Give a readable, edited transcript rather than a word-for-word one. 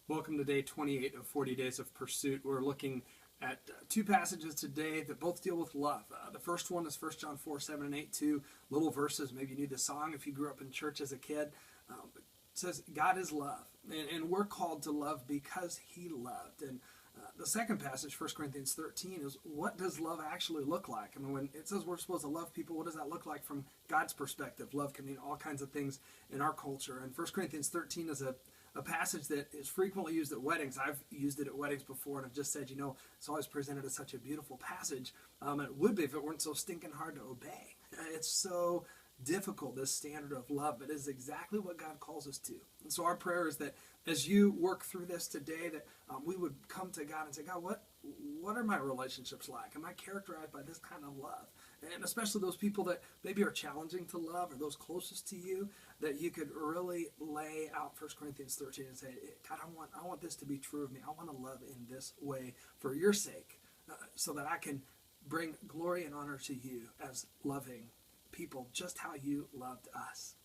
Welcome to day 28 of 40 Days of Pursuit. We're looking at two passages today that both deal with love. The first one is 1 John 4, 7 and 8, two little verses. Maybe you knew the song if you grew up in church as a kid. It says, God is love, and we're called to love because he loved. And the second passage, 1 Corinthians 13, is what does love actually look like? I mean, when it says we're supposed to love people, what does that look like from God's perspective? Love can mean all kinds of things in our culture. And 1 Corinthians 13 is a passage that is frequently used at weddings. I've used it at weddings before, and I've just said, it's always presented as such a beautiful passage. And it would be if it weren't so stinking hard to obey. It's so difficult, this standard of love, but it is exactly what God calls us to. And so our prayer is that as you work through this today, that we would come to God and say, God, what are my relationships like? Am I characterized by this kind of love? And especially those people that maybe are challenging to love or those closest to you, that you could really lay out 1 Corinthians 13 and say, God, I want this to be true of me. I want to love in this way for your sake, so that I can bring glory and honor to you as loving people, just how you loved us.